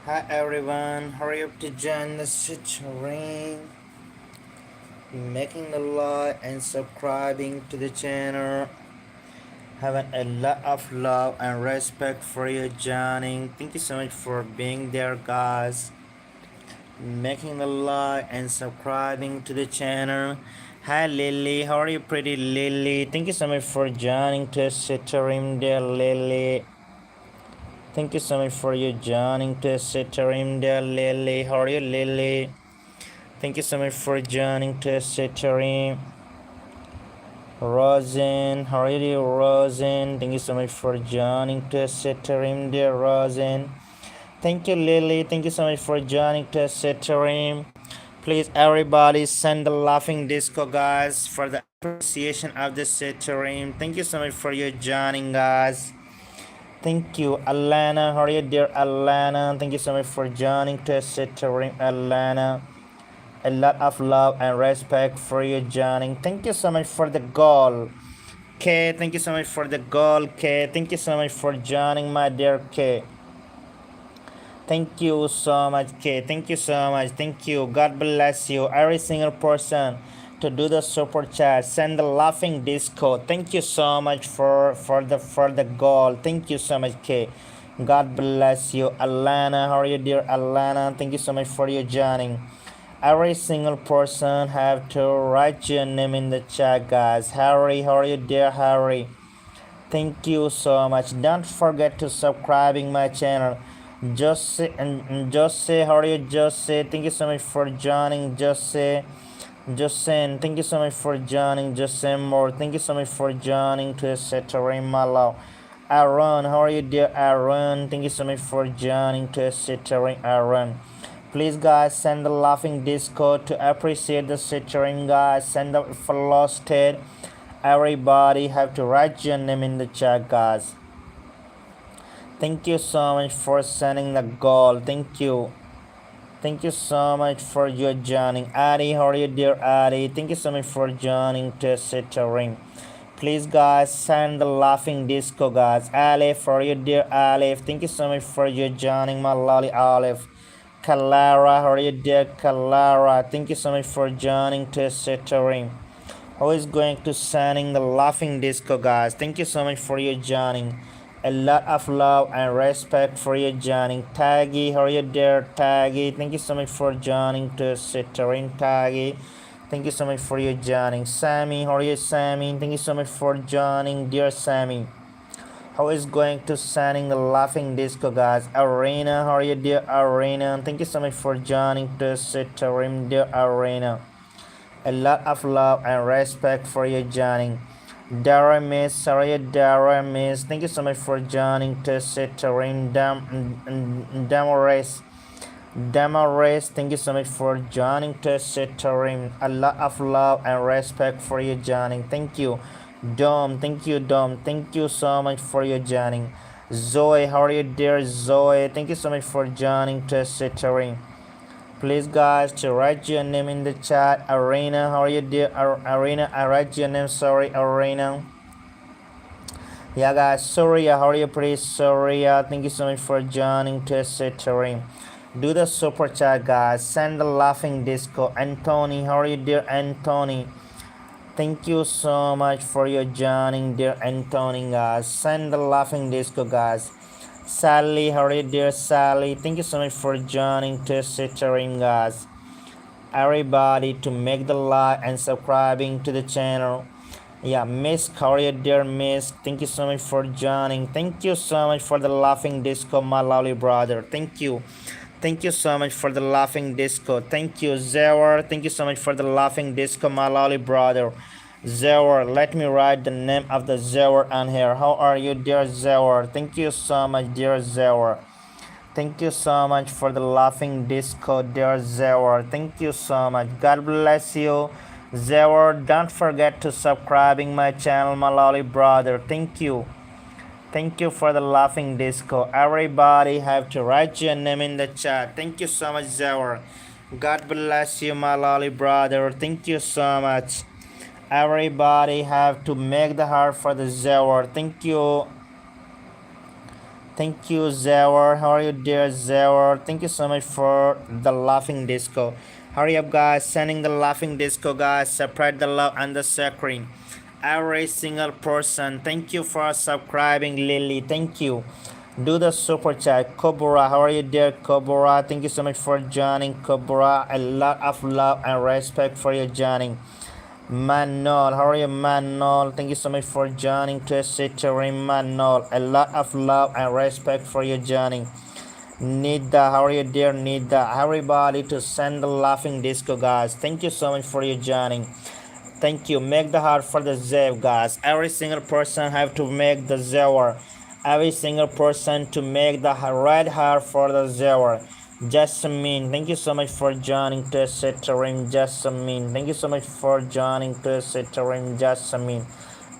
Hi everyone, hurry up to join the ring, making the like and subscribing to the channel. Having a lot of love and respect for you joining. Thank you so much for being there, guys. Making the like and subscribing to the channel. Hi Lily, how are you, pretty Lily? Thank you so much for joining to stream, dear Lily. Thank you so much for you joining to stream, dear Lily. How are you, Lily? Thank you so much for joining to stream. Rosin, how are you, Rosin? Thank you so much for joining to stream, dear Rosin. Thank you, Lily. Thank you so much for joining to stream. Please, everybody, send the laughing disco, guys, for the appreciation of the stream. Thank you so much for your joining, guys. Thank you, Alana. How are you, dear Alana? Thank you so much for joining to stream, Alana. A lot of love and respect for you, joining. Thank you so much for the goal. K, thank you so much for the goal, K. Thank you so much for joining, my dear K. Thank you so much, K. Thank you so much. Thank you. God bless you. Every single person to do the super chat. Send the laughing disco. Thank you so much for the goal. Thank you so much, K. God bless you, Alana. How are you, dear Alana? Thank you so much for your joining. Every single person have to write your name in the chat, guys. Harry, how are you, dear Harry? Thank you so much. Don't forget to subscribing my channel. Jose, how are you, Jose? Thank you so much for joining, Jose. Josen, thank you so much for joining. Jose Moore, thank you so much for joining to Setering Malau. Aaron, how are you, dear Aaron? Thank you so much for joining to Setering Aaron. Please, guys, send the laughing disco to appreciate the Setering, guys. Send the follow state. Everybody have to write your name in the chat, guys. Thank you so much for sending the goal. Thank you. Thank you so much for your joining. Addy, how are you, dear Addy? Thank you so much for joining to Ring. Please, guys, send the laughing disco, guys. Alif, how are you, dear Alif? Thank you so much for your joining, my lolly Alif. Kalara, how are you, dear Kalara? Thank you so much for joining to Ring. Who is going to sending the laughing disco, guys? Thank you so much for your joining. A lot of love and respect for your joining. Taggy, how are you there, Taggy? Thank you so much for joining to Sittering, Taggy. Thank you so much for your joining. Sammy, how are you, Sammy? Thank you so much for joining, dear Sammy. How is going to sending the laughing disco, guys? Arena, how are you, dear Arena? Thank you so much for joining to Sittering, dear Arena. A lot of love and respect for your joining. Dara Miss, sorry, Dara Miss. Thank you so much for joining to Sitarin Damaris. Damaris, thank you so much for joining to Sitarin. A lot of love and respect for your joining. Thank you. Dom, thank you, Dom. Thank you so much for your joining. Zoe, how are you, dear Zoe? Thank you so much for joining to Sitarin. Please, guys, to write your name in the chat. Arena, how are you, dear Arena? I write your name. Sorry, Arena. Yeah, guys. Soria, how are you, please? Soria, thank you so much for joining to Setering. Do the super chat, guys. Send the laughing disco. Anthony, how are you, dear Anthony? Thank you so much for your joining, dear Anthony, guys. Send the laughing disco, guys. Sally, how are you, dear Sally? Thank you so much for joining to Sittering, guys. Everybody to make the like and subscribing to the channel. Yeah, Miss, how are you, dear Miss? Thank you so much for joining. Thank you so much for the laughing disco, my lovely brother. Thank you. Thank you so much for the laughing disco. Thank you, Zewar. Thank you so much for the laughing disco, my lovely brother. Zewar, let me write the name of the Zewar on here. How are you, dear Zewar? Thank you so much, dear Zewar. Thank you so much for the laughing disco, dear Zewar. Thank you so much. God bless you, Zewar. Don't forget to subscribing my channel, my lovely brother. Thank you. Thank you for the laughing disco. Everybody have to write your name in the chat. Thank you so much, Zewar. God bless you, my lovely brother. Thank you so much. Everybody have to make the heart for the Zewar. Thank you. Thank you, Zawar. How are you, dear Zawar? Thank you so much for the laughing disco. Hurry up, guys. Sending the laughing disco, guys. Separate the love and the suffering. Every single person. Thank you for subscribing, Lily. Thank you. Do the super chat. Cobra, how are you, dear Cobra? Thank you so much for joining, Cobra. A lot of love and respect for you joining. Manol, how are you, Manol? Thank you so much for joining to Sitterim, Manol. A lot of love and respect for your joining. Nida, how are you, dear Nida? Everybody to send the laughing disco, guys. Thank you so much for your joining. Thank you. Make the heart for the Zev, guys. Every single person have to make the Zewer. Every single person to make the red heart for the Zewer. Jasmine, thank you so much for joining to Sitterim, Jasmine. Thank you so much for joining to Sitterim, Jasmine.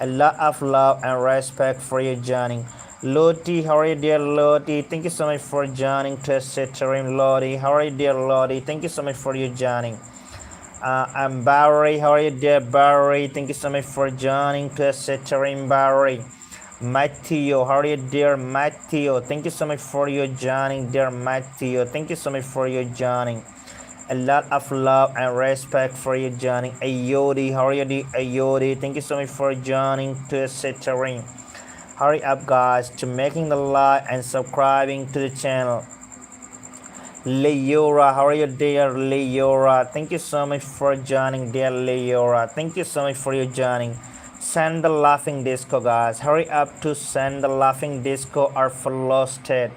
A lot of love and respect for you joining. Loti, how are you, dear Loti? Thank you so much for joining to Sitterim, Loti. How are you, dear Loti? Thank you so much for you joining. I'm Barry. How are you, dear Barry? Thank you so much for joining to Sitterim, Barry. Matthew, how are you, dear Matthew? Thank you so much for your joining, dear Matthew. Thank you so much for your joining. A lot of love and respect for your joining. Ayodi, how are you, dear Ayodi? Thank you so much for joining to Sitterim. Hurry up, guys, to making the like and subscribing to the channel. Leora, how are you, dear Leora? Thank you so much for joining, dear Leora. Thank you so much for your joining. Send the laughing disco, guys. Hurry up to send the laughing disco or lost it.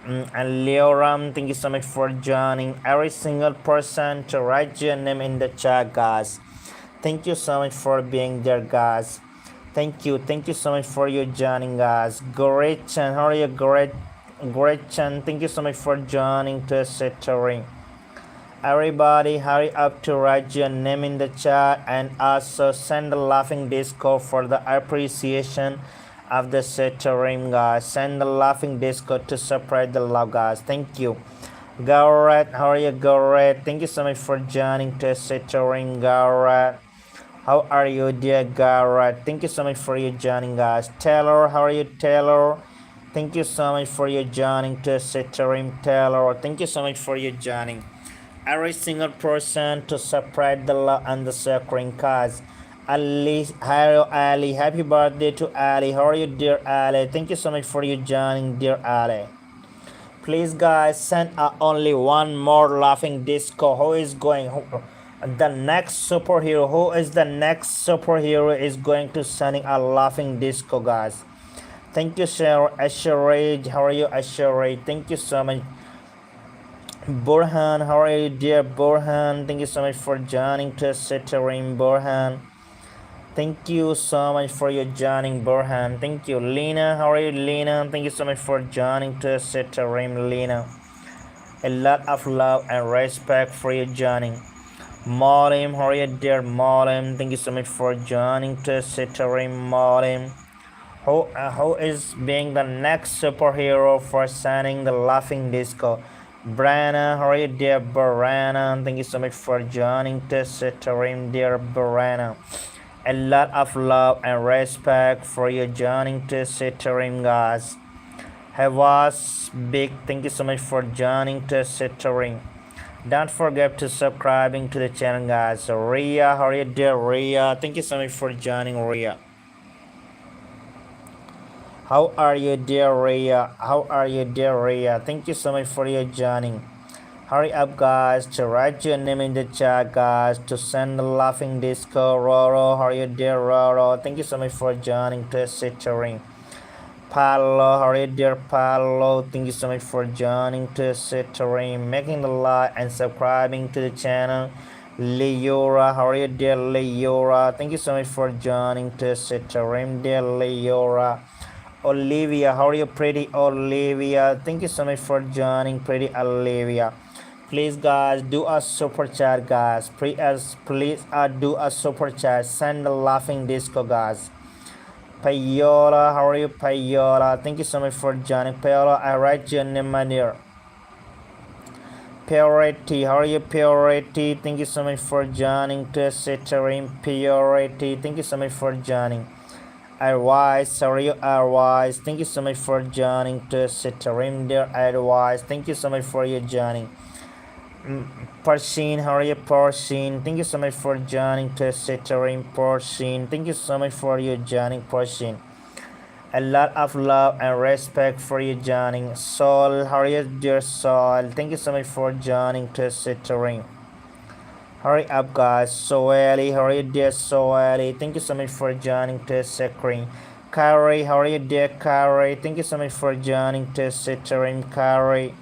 And Leoram, thank you so much for joining. Every single person to write your name in the chat, guys. Thank you so much for being there, guys. Thank you so much for your joining, guys. Gretchen, how are you, Gretchen? Thank you so much for joining to Sitterim. Everybody hurry up to write your name in the chat and also send the laughing disco for the appreciation of the Sitterim, guys. Send the laughing disco to separate the love, guys. Thank you. Garrett, how are you, Garrett? Thank you so much for joining to Sitterim, Garrett. How are you, dear Garrett? Thank you so much for your joining, guys. Taylor, how are you, Taylor? Thank you so much for your joining to Sitterim, Taylor. Thank you so much for your joining. Every single person to separate the love and the suffering, cause Ali, hello Ali, happy birthday to Ali. How are you, dear Ali? Thank you so much for your joining, dear Ali. Please, guys, send only one more laughing disco. Who is going? The next superhero? Who is the next superhero is going to sending a laughing disco, guys? Thank you, Sarah Asherid. How are you, Asherid? Thank you so much. Borhan, how are you, dear Borhan? Thank you so much for joining to Sitterim, Borhan. Thank you so much for your joining, Borhan. Thank you. Lena, how are you, Lena? Thank you so much for joining to Sitterim, Lena. A lot of love and respect for your joining. Molim, how are you, dear Molim? Thank you so much for joining to Sitterim, Molim. Who is being the next superhero for sending the laughing disco? Brana, how are you, dear Brana? Thank you so much for joining to Sitterim, dear Brana. A lot of love and respect for you joining to Sitterim, guys. Havas Big, thank you so much for joining to Sitterim. Don't forget to subscribing to the channel, guys. Ria, how are you, dear Ria? Thank you so much for joining, Ria. How are you, dear Ria? How are you, dear Ria? Thank you so much for your joining. Hurry up, guys, to write your name in the chat, guys, to send the laughing disco. Roro, how are you, dear Roro? Thank you so much for joining to Sitterim. Paolo, how are you, dear Paolo? Thank you so much for joining to Sitterim, making the like and subscribing to the channel. Leora, how are you, dear Leora? Thank you so much for joining to Sitterim, dear Leora. Olivia, how are you, pretty Olivia? Thank you so much for joining, pretty Olivia. Please, guys, do a super chat, guys. Please do a super chat. Send the laughing disco, guys. Payola, how are you, Payola? Thank you so much for joining, Payola. I write your name, my dear. Purity, how are you, Purity? Thank you so much for joining to Sitterim, Purity. Thank you so much for joining. Advice, how are you, Advice? Thank you so much for joining to Sitarim, dear Advice. Thank you so much for your joining. Parsin, how are you, Parsin? Thank you so much for joining to Sitarim, Parsin. Thank you so much for your joining, Parsin. A lot of love and respect for you joining. Soul, how are you, dear Soul? Thank you so much for joining to Sitarim. Hurry up, guys. Soeli, how are you, dear Soeli? Thank you so much for joining to Sitarim. Kari, how are you, dear Kari? Thank you so much for joining to Sitarim, Kari.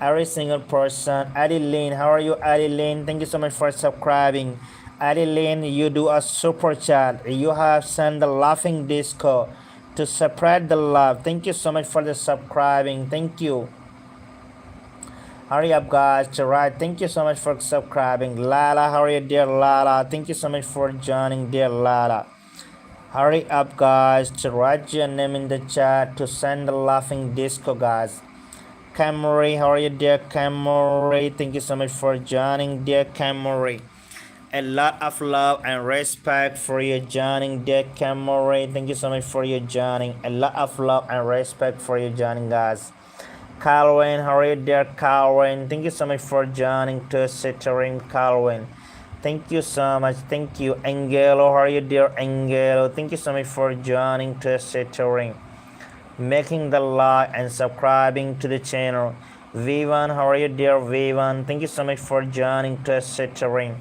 Every single person. Adeline, how are you, Adeline? Thank you so much for subscribing. Adeline, you do a super chat. You have sent the laughing disco to spread the love. Thank you so much for the subscribing. Thank you. Hurry up, guys. Right. Thank you so much for subscribing. Lala, how are you, dear Lala? Thank you so much for joining, dear Lala. Hurry up, guys, to write your name in the chat to send the laughing disco, guys. Camry, how are you, dear Camry? Thank you so much for joining, dear Camry. A lot of love and respect for your joining, dear Camry. Thank you so much for your joining. A lot of love and respect for your joining, guys. Calvin, how are you, dear Calvin? Thank you so much for joining to Sitarim, Calvin. Thank you so much. Thank you. Angelo, how are you, dear Angelo? Thank you so much for joining to Sitarim, making the like and subscribing to the channel. Vivan, how are you, dear Vivan? Thank you so much for joining to Sitarim.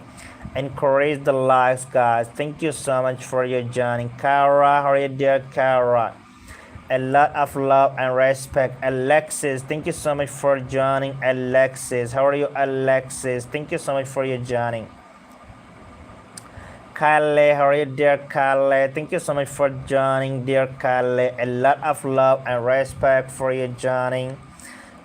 Encourage the likes, guys. Thank you so much for your joining. Kara, how are you, dear Kara? A lot of love and respect. Alexis, thank you so much for joining. Alexis, how are you, Alexis? Thank you so much for your joining. Kale, how are you, dear Kale? Thank you so much for joining, dear Kale. A lot of love and respect for your joining.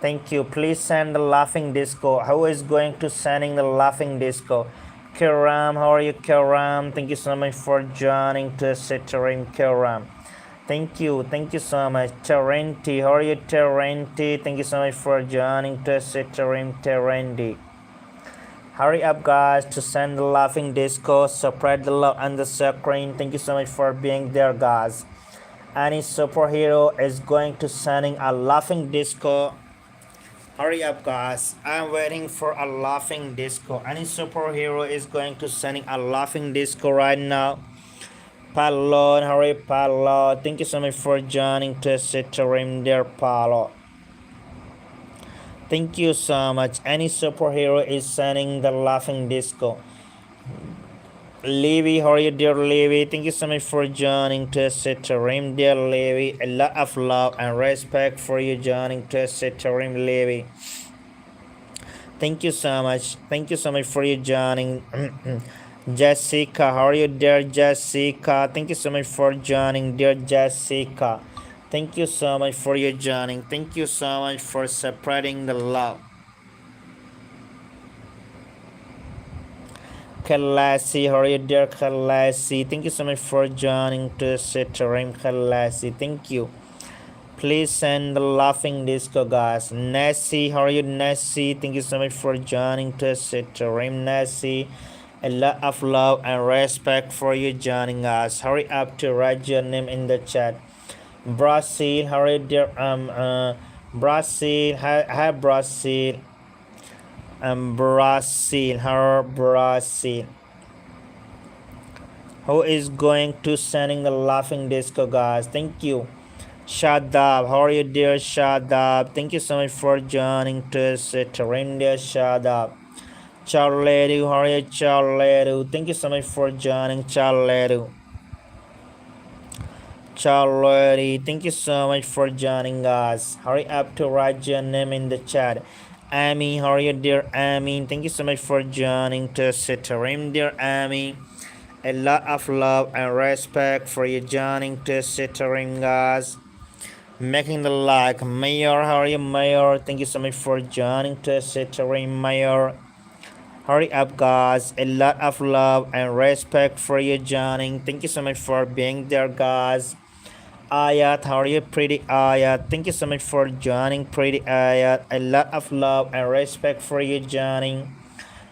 Thank you. Please send the laughing disco. Who is going to sending the laughing disco? Kiram, how are you, Kiram? Thank you so much for joining to Sitarim, Kiram. Thank you so much. Terenti, how are you, Terenti? Thank you so much for joining to Sitarim, Terenti. Hurry up, guys, to send the laughing disco. Spread the love on the screen. Thank you so much for being there, guys. Any superhero is going to sending a laughing disco. Hurry up, guys. I'm waiting for a laughing disco. Any superhero is going to sending a laughing disco right now. Palo, hurry, Palo. Thank you so much for joining to Sitarim, dear Palo. Thank you so much. Any superhero is sending the laughing disco. Levy, how are you, dear Levy? Thank you so much for joining to Sitarim, dear Levy. A lot of love and respect for you joining to Sitarim, Levy. Thank you so much. Thank you so much for you joining. Jessica, how are you, dear Jessica? Thank you so much for joining, dear Jessica. Thank you so much for your joining. Thank you so much for spreading the love. Kalasi, how are you, dear Kalasi? Thank you so much for joining to Sitarim, Kalasi. Thank you. Please send the laughing disco, guys. Nessie, how are you, Nessie? Thank you so much for joining to Sitarim, Nessie. A lot of love and respect for you joining us. Hurry up to write your name in the chat. Brazil, how are you, dear Brazil? Hi Brazil. Brazil, how Brazil? Who is going to sending the laughing disco, guys? Thank you. Shadab, how are you, dear Shadab? Thank you so much for joining to Sitarim, dear Shadab. Charledu, how are you, Charledu? Thank you so much for joining, Charledu. Charledu, thank you so much for joining us. Hurry up to write your name in the chat. Amy, how are you, dear Amy? Thank you so much for joining to Sitarim, dear Amy. A lot of love and respect for you joining to Sitarim, guys. Making the like. Mayor, how are you, Mayor? Thank you so much for joining to Sitarim, Mayor. Hurry up, guys. A lot of love and respect for you joining. Thank you so much for being there, guys. Ayat, how are you, pretty Ayat? Thank you so much for joining, pretty Ayat. A lot of love and respect for you joining.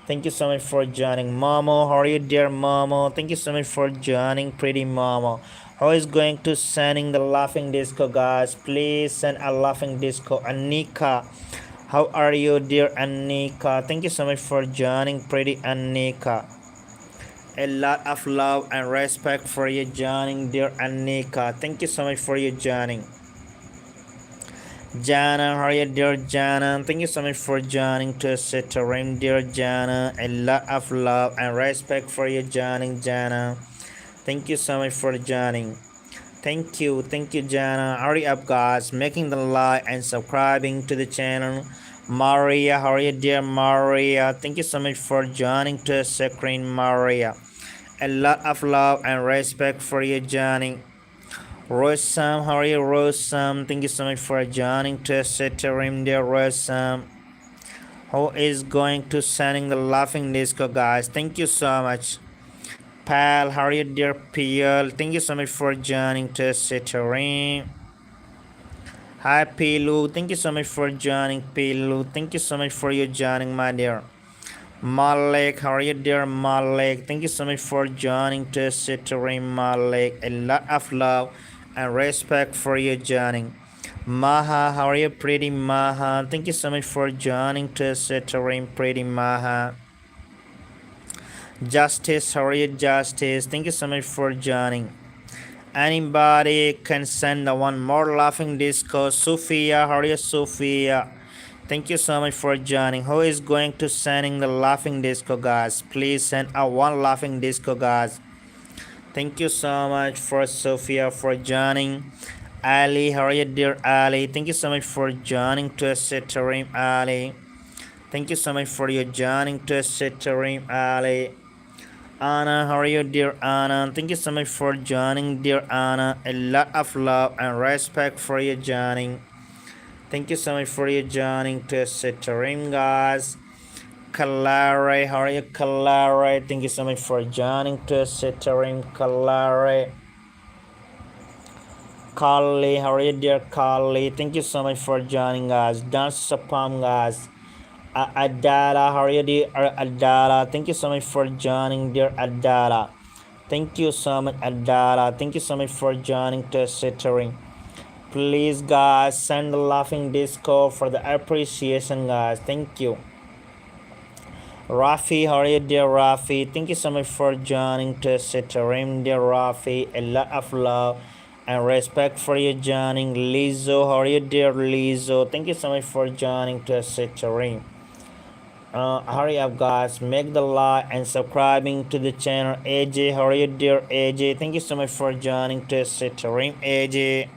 Thank you so much for joining. Momo, how are you, dear Momo? Thank you so much for joining, pretty Momo. Who is going to sending the laughing disco, guys? Please send a laughing disco. Anika, how are you, dear Anika? Thank you so much for joining, pretty Anika. A lot of love and respect for you joining, dear Anika. Thank you so much for you joining. Jana, how are you, dear Jana? Thank you so much for joining to Sitarim, dear Jana. A lot of love and respect for you joining, Jana. Thank you so much for joining. Thank you, Jana. Hurry up, guys, making the like and subscribing to the channel. Maria, how are you, dear Maria? Thank you so much for joining to screen, Maria. A lot of love and respect for you joining. Rosam, how are you, Rosam? Thank you so much for joining to Sitarim, dear Rosam. Who is going to sending the laughing disco, guys? Thank you so much. Pal, how are you, dear Pal? Thank you so much for joining to Sitarim. Hi, Pilu. Thank you so much for joining, Pilu. Thank you so much for you joining, my dear. Malik, how are you, dear Malik? Thank you so much for joining to Sitarim, Malik. A lot of love and respect for you joining. Maha, how are you, pretty Maha? Thank you so much for joining to Sitarim, pretty Maha. Justice, how are you, Justice? Thank you so much for joining. Anybody can send the one more laughing disco. Sophia, how are you, Sophia? Thank you so much for joining. Who is going to sending the laughing disco, guys? Please send a one laughing disco, guys. Thank you so much for Sophia for joining. Ali, how are you, dear Ali? Thank you so much for joining to Sitarim, Ali. Thank you so much for your joining to Sitarim, Ali. Anna, how are you, dear Anna? Thank you so much for joining, dear Anna. A lot of love and respect for you joining. Thank you so much for you joining to Sitarim, guys. Kalare, how are you, Kalare? Thank you so much for joining to Sitarim, Kalare. Kali, how are you, dear Kali? Thank you so much for joining, guys. Dance Sapam, guys. Adala, how are you, dear Adala? Thank you so much for joining, dear Adala. Thank you so much, Adala. Thank you so much for joining to Sitarim. Please, guys, send the laughing disco for the appreciation, guys. Thank you. Rafi, how are you, dear Rafi? Thank you so much for joining to Sitarim, dear Rafi. A lot of love and respect for you joining. Lizzo, how are you, dear Lizzo? Thank you so much for joining to Sitarim. Hurry up, guys, make the like and subscribing to the channel. AJ, how are you, dear AJ? Thank you so much for joining to Sitarim, AJ.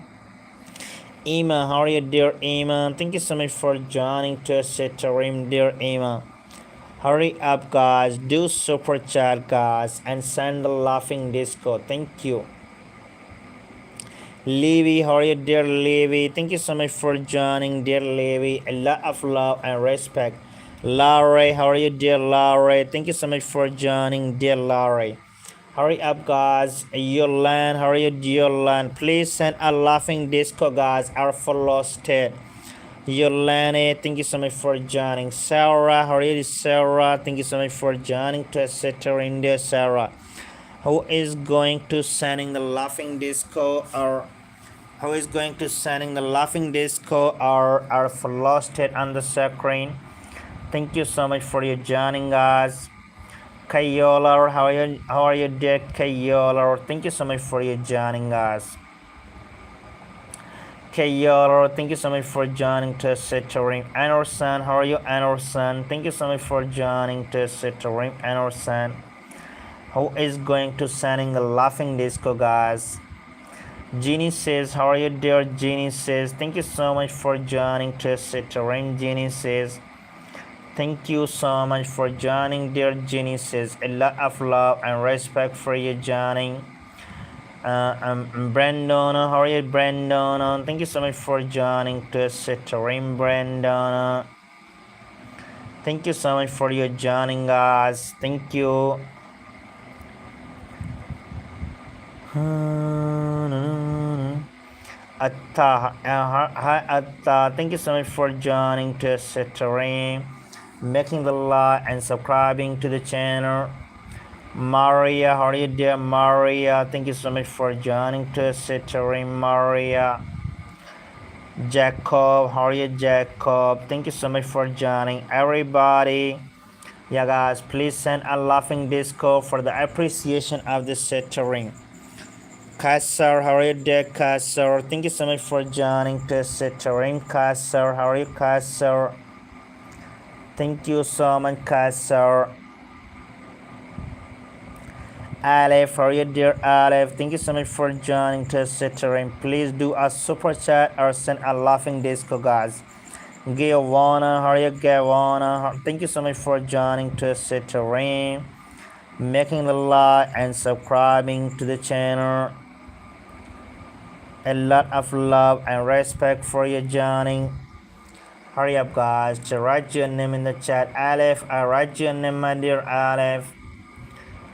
Ima, how are you, dear Ima? Thank you so much for joining to Sitarim, dear Ima. Hurry up, guys, do super chat, guys, and send the laughing disco. Thank you. Levy, how are you, dear Levy? Thank you so much for joining, dear Levy. A lot of love and respect. Larry, how are you, dear Larry? Thank you so much for joining, dear Larry. Hurry up, guys. Yolan, how are you, Yolan? Please send a laughing disco, guys. Our follow state. Yolani, thank you so much for joining. Sarah, how are you, Sarah? Thank you so much for joining to Sitarim, dear Sarah. Who is going to sending the laughing disco, or who is going to sending the laughing disco, or our follow state on the screen? Thank you so much for your joining, guys. Kayola, how are you, dear Kayola? Thank you so much for your joining, guys. Kayola, thank you so much for joining to Sitarim. Anderson, how are you, Anderson? Thank you so much for joining to Sitarim, Anderson. Who is going to sending the laughing disco, guys? Jeannie says, how are you, dear Jeannie says? Thank you so much for joining to Sitarim, Jeannie says. Thank you so much for joining, dear Jeannie says. A lot of love and respect for you joining. Brandon, how are you, Brandon? Thank you so much for joining to Sitarim, Brandon. Thank you so much for your joining, guys. Thank you. Atta, hi Atta. Thank you so much for joining to Sitarim, making the like and subscribing to the channel. Maria, how are you, dear Maria? Thank you so much for joining to Cittering, Maria. Jacob, how are you, Jacob? Thank you so much for joining, everybody. Yeah, guys, please send a laughing disco for the appreciation of the Cittering. Kasar, how are you, dear Kasar? Thank you so much for joining to Cittering, Kasar. How are you, Kasar? Thank you so much, Kasar. Aleph, how are you, dear Aleph? Thank you so much for joining to Cittering. Please do a super chat or send a laughing disco, guys. Gawana, how are you, Gawana? Thank you so much for joining to Cittering, making the like and subscribing to the channel. A lot of love and respect for you joining. Hurry up, guys, to write your name in the chat. Aleph, I write your name, my dear Aleph.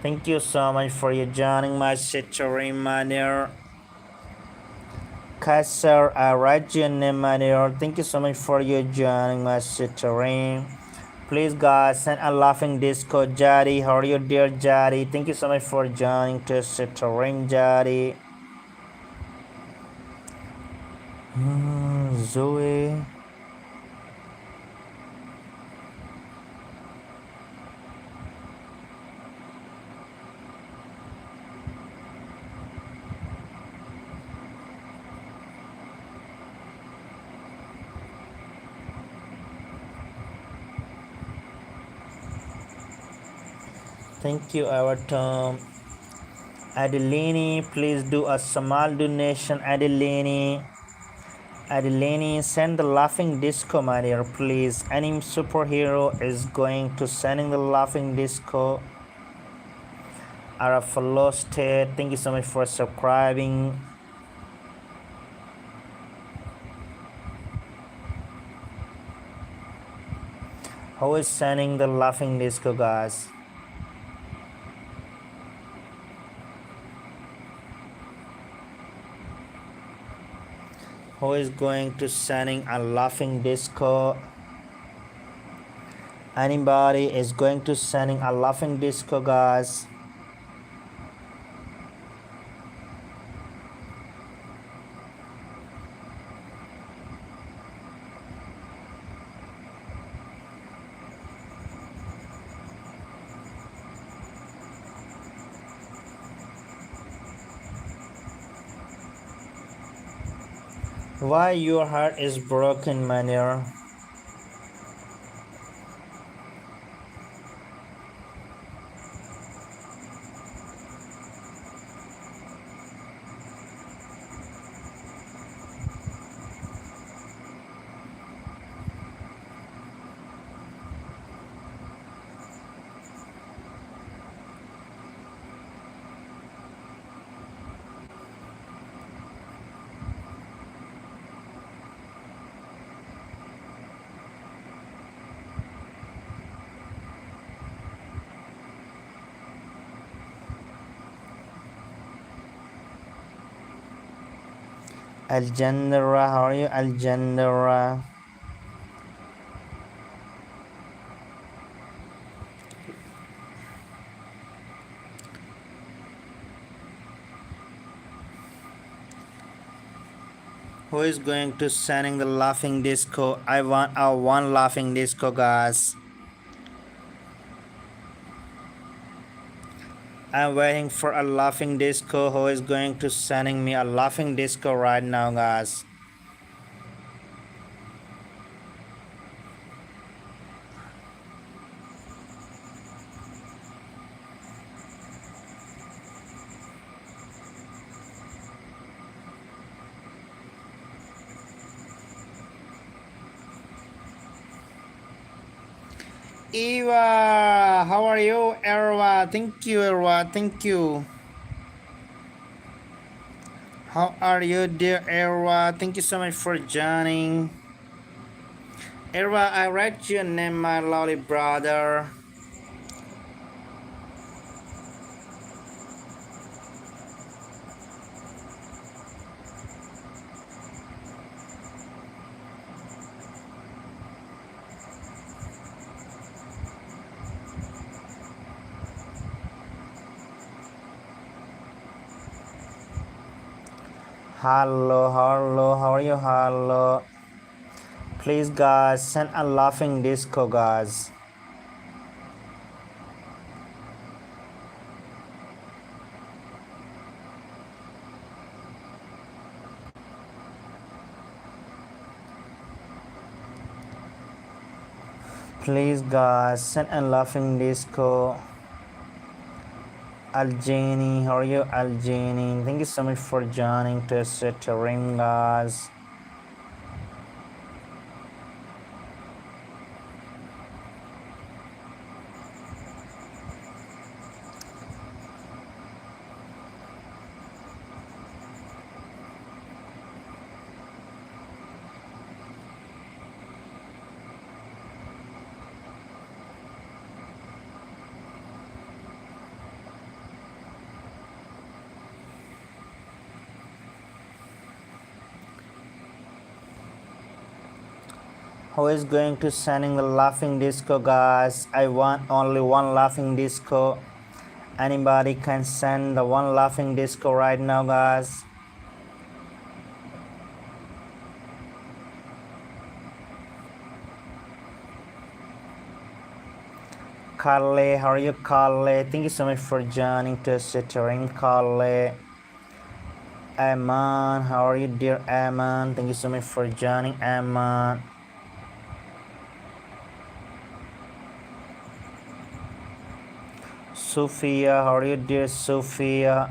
Thank you so much for you joining my Cittering, my dear. Kasar, I write your name, my dear. Thank you so much for you joining my Cittering. Please, guys, send a laughing disco. Jadi, how are you, dear Jadi? Thank you so much for joining to Cittering, Jadi. Zoe. Thank you, Everton. Adelini, please do a small donation. Adelini, send the laughing disco, my dear, please. Any superhero is going to sending the laughing disco. Arafalo State, thank you so much for subscribing. Who is sending the laughing disco, guys? Who is going to sending a laughing disco? Anybody is going to sending a laughing disco, guys? Why your heart is broken, my dear? Aljandra, how are you, Aljandra? Who is going to sending the laughing disco? I want a one laughing disco, guys. I'm waiting for a laughing disco. Who is going to sending me a laughing disco right now, guys? Eva, how are you, Erwa? Thank you, Erwa. Thank you. How are you, dear Erwa? Thank you so much for joining. Erwa, I write your name, my lovely brother. Hello, hello, how are you? Hello. Please, guys, send a laughing disco, guys. Please, guys, send a laughing disco. Aljani, how are you, Aljani? Thank you so much for joining to set a ring, guys. Who is going to sending the laughing disco, guys? I want only one laughing disco. Anybody can send the one laughing disco right now, guys. Carly, how are you, Carly? Thank you so much for joining to Sittering, Carly. Aman, how are you, dear Aman? Thank you so much for joining, Aman. Sophia, how are you, dear Sophia?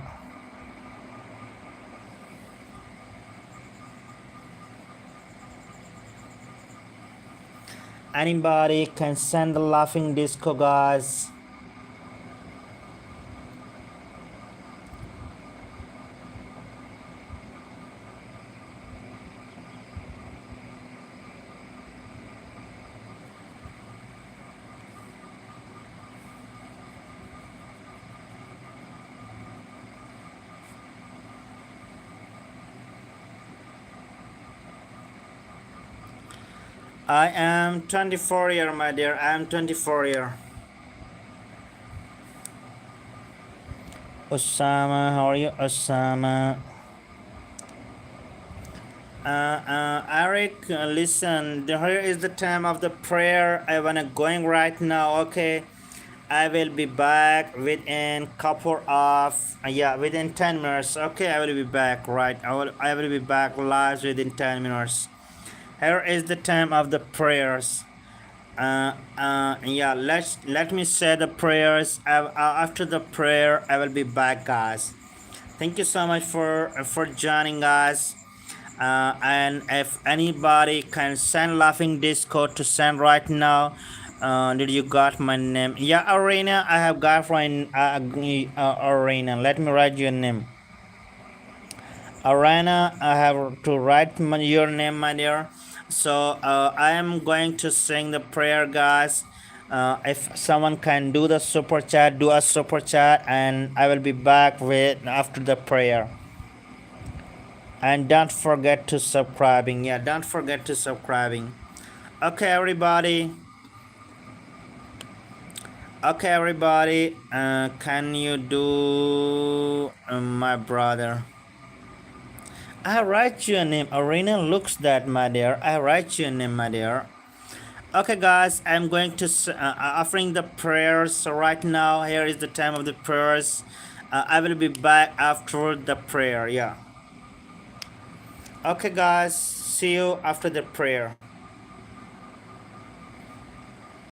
Anybody can send the laughing disco, guys. I am 24 year, my dear. I am 24 year. Osama, how are you, Osama? Eric, listen. Here is the time of the prayer. I wanna going right now. Okay, I will be back within couple of within 10 minutes. Okay, I will be back. Right, I will be back live within 10 minutes. Here is the time of the prayers. Let me say the prayers. After the prayer, I will be back, guys. Thank you so much for joining us. And if anybody can send laughing disco to send right now. Did you got my name? Yeah, Arena, I have got Arena. Let me write your name. Arena, I have to write your name, my dear. So I am going to sing the prayer, guys. If someone can do the super chat, do a super chat, and I will be back with after the prayer. And don't forget to subscribing. Yeah, don't forget to subscribing. Okay, everybody. Okay, everybody. Can you do my brother? I write your name. Arena looks that, my dear. I write your name, my dear. Okay, guys, I'm going to offering the prayers right now. Here is the time of the prayers. I will be back after the prayer. Yeah. Okay, guys, see you after the prayer.